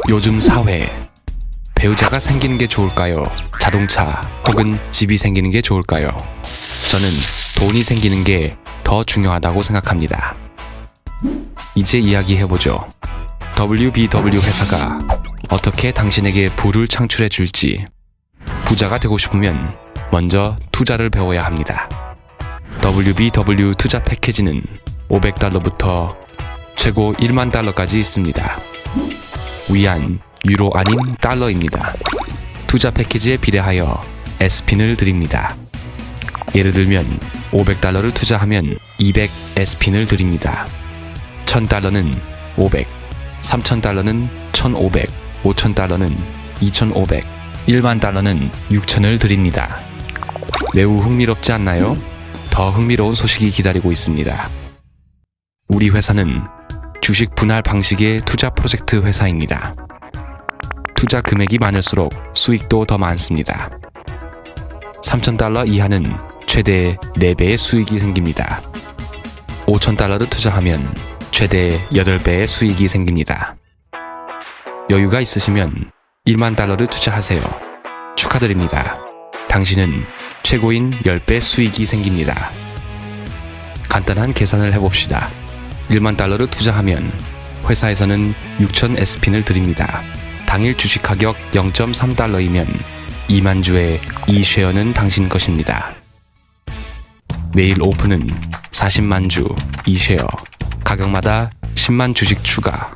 요즘 사회, 배우자가 생기는 게 좋을까요? 자동차 혹은 집이 생기는 게 좋을까요? 저는 돈이 생기는 게 더 중요하다고 생각합니다. 이제 이야기해보죠. WBW 회사가 어떻게 당신에게 부를 창출해 줄지. 부자가 되고 싶으면 먼저 투자를 배워야 합니다. WBW 투자 패키지는 $500부터 최고 $1만 달러까지 있습니다. 위안, 유로 아닌 달러입니다. 투자 패키지에 비례하여 S핀을 드립니다. 예를 들면 $500를 투자하면 200 S핀을 드립니다. $1000는 500, $3000는 1500, $5000는 2500, $1만 달러는 6000을 드립니다. 매우 흥미롭지 않나요? 더 흥미로운 소식이 기다리고 있습니다. 우리 회사는 주식 분할 방식의 투자 프로젝트 회사입니다. 투자 금액이 많을수록 수익도 더 많습니다. $3000 이하는 최대 4배의 수익이 생깁니다. $5000를 투자하면 최대 8배의 수익이 생깁니다. 여유가 있으시면 $1만 달러를 투자하세요. 축하드립니다. 당신은 최고인 10배 수익이 생깁니다. 간단한 계산을 해봅시다. $1만 달러를 투자하면 회사에서는 6000 S핀을 드립니다. 당일 주식 가격 0.3달러이면 2만 주의 이 쉐어는 당신 것입니다. 매일 오픈은 40만 주 이 쉐어, 가격마다 10만 주식 추가.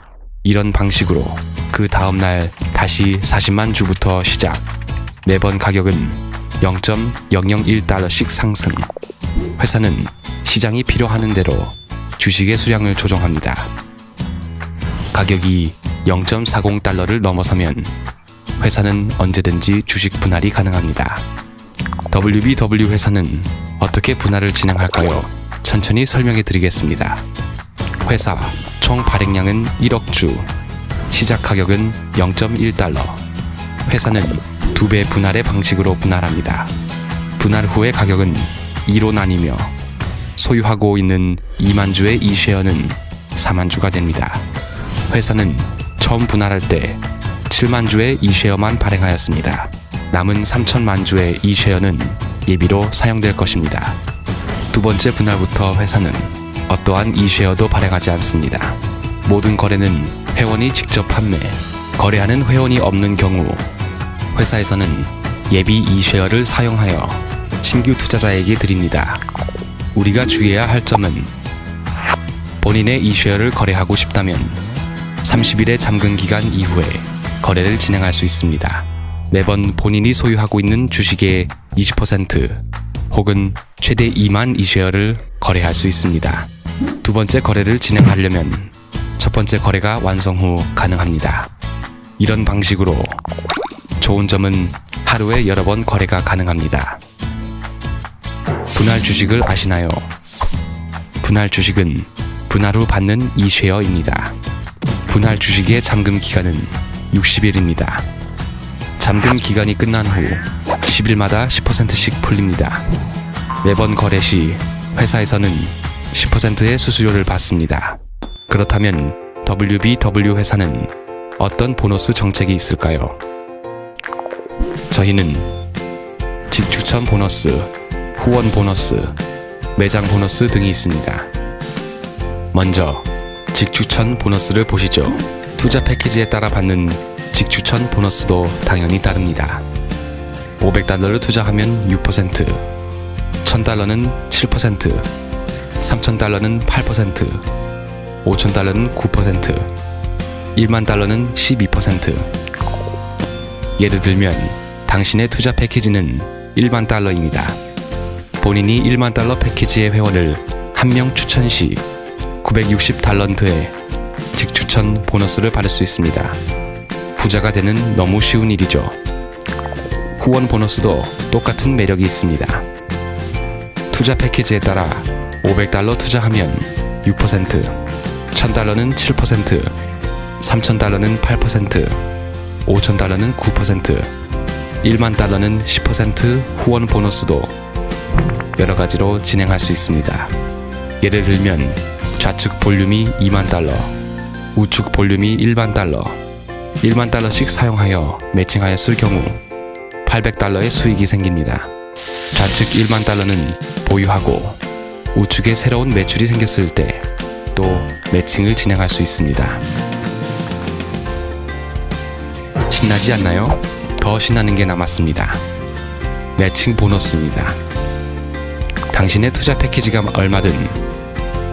이런 방식으로 그 다음날 다시 40만 주부터 시작. 매번 가격은 0.001달러씩 상승. 회사는 시장이 필요하는 대로 주식의 수량을 조정합니다. 가격이 0.40달러를 넘어서면 회사는 언제든지 주식 분할이 가능합니다. WBW 회사는 어떻게 분할을 진행할까요? 천천히 설명해 드리겠습니다. 회사 총 발행량은 1억 주, 시작 가격은 0.1달러. 회사는 2배 분할의 방식으로 분할합니다. 분할 후의 가격은 2로 나뉘며 소유하고 있는 2만 주의 이 쉐어는 4만 주가 됩니다. 회사는 처음 분할할 때 7만 주의 이 쉐어만 발행하였습니다. 남은 3천만 주의 이 쉐어는 예비로 사용될 것입니다. 두 번째 분할부터 회사는 어떠한 이 쉐어도 발행하지 않습니다. 모든 거래는 회원이 직접 판매, 거래하는 회원이 없는 경우 회사에서는 예비 이 쉐어를 사용하여 신규 투자자에게 드립니다. 우리가 주의해야 할 점은 본인의 이 쉐어를 거래하고 싶다면 30일의 잠금 기간 이후에 거래를 진행할 수 있습니다. 매번 본인이 소유하고 있는 주식의 20% 혹은 최대 2만 이 쉐어를 거래할 수 있습니다. 두 번째 거래를 진행하려면 첫 번째 거래가 완성 후 가능합니다. 이런 방식으로 좋은 점은 하루에 여러 번 거래가 가능합니다. 분할 주식을 아시나요? 분할 주식은 분할 후 받는 이 쉐어입니다. 분할 주식의 잠금 기간은 60일입니다. 잠금 기간이 끝난 후 10일마다 10%씩 풀립니다. 매번 거래 시 회사에서는 10%의 수수료를 받습니다. 그렇다면 WBW 회사는 어떤 보너스 정책이 있을까요? 저희는 직추천 보너스, 후원 보너스, 매장 보너스 등이 있습니다. 먼저 직추천 보너스를 보시죠. 투자 패키지에 따라 받는 직추천 보너스도 당연히 따릅니다. $500를 투자하면 6%, $1000는 7%, $3000는 8%, $5000는 9%, $1만 달러는 12%. 예를 들면 당신의 투자 패키지는 $1만 달러입니다. 본인이 $1만 달러 패키지의 회원을 한 명 추천 시 $960의 직추천 보너스를 받을 수 있습니다. 부자가 되는 너무 쉬운 일이죠. 후원 보너스도 똑같은 매력이 있습니다. 투자 패키지에 따라 $500 투자하면 6%, $1000는 7%, $3000는 8%, $5000는 9%, $1만 달러는 10% 후원 보너스도 여러 가지로 진행할 수 있습니다. 예를 들면 좌측 볼륨이 $2만, 우측 볼륨이 $1만, 1만 달러씩 사용하여 매칭하였을 경우 $800의 수익이 생깁니다. 좌측 1만 달러는 보유하고 우측에 새로운 매출이 생겼을 때 또 매칭을 진행할 수 있습니다. 신나지 않나요? 더 신나는 게 남았습니다. 매칭 보너스입니다. 당신의 투자 패키지가 얼마든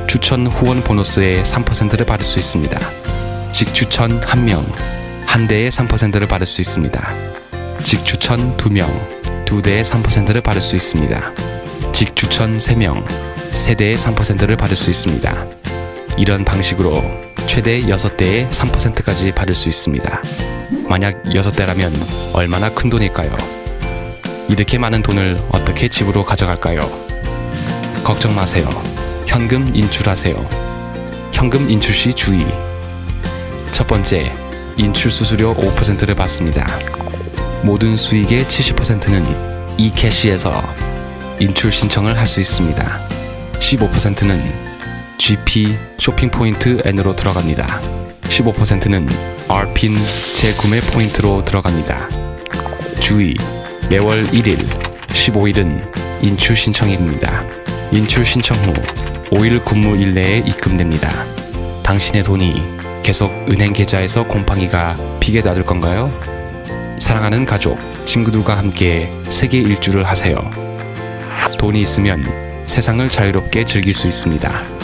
추천 후원 보너스의 3%를 받을 수 있습니다. 직추천 1명, 1대의 3%를 받을 수 있습니다. 직추천 2명, 2대의 3%를 받을 수 있습니다. 직추천 3명, 3대의 3%를 받을 수 있습니다. 이런 방식으로 최대 6대의 3%까지 받을 수 있습니다. 만약 6대라면 얼마나 큰 돈일까요? 이렇게 많은 돈을 어떻게 집으로 가져갈까요? 걱정 마세요. 현금 인출하세요. 현금 인출 시 주의. 첫 번째, 인출 수수료 5%를 받습니다. 모든 수익의 70%는 e캐시에서 인출 신청을 할 수 있습니다. 15%는 GP 쇼핑 포인트 N으로 들어갑니다. 15%는 RPIN 재구매 포인트로 들어갑니다. 주의! 매월 1일, 15일은 인출 신청일입니다. 인출 신청 후 5일 근무일 내에 입금됩니다. 당신의 돈이 계속 은행 계좌에서 곰팡이가 피게 놔둘 건가요? 사랑하는 가족, 친구들과 함께 세계 일주를 하세요. 돈이 있으면 세상을 자유롭게 즐길 수 있습니다.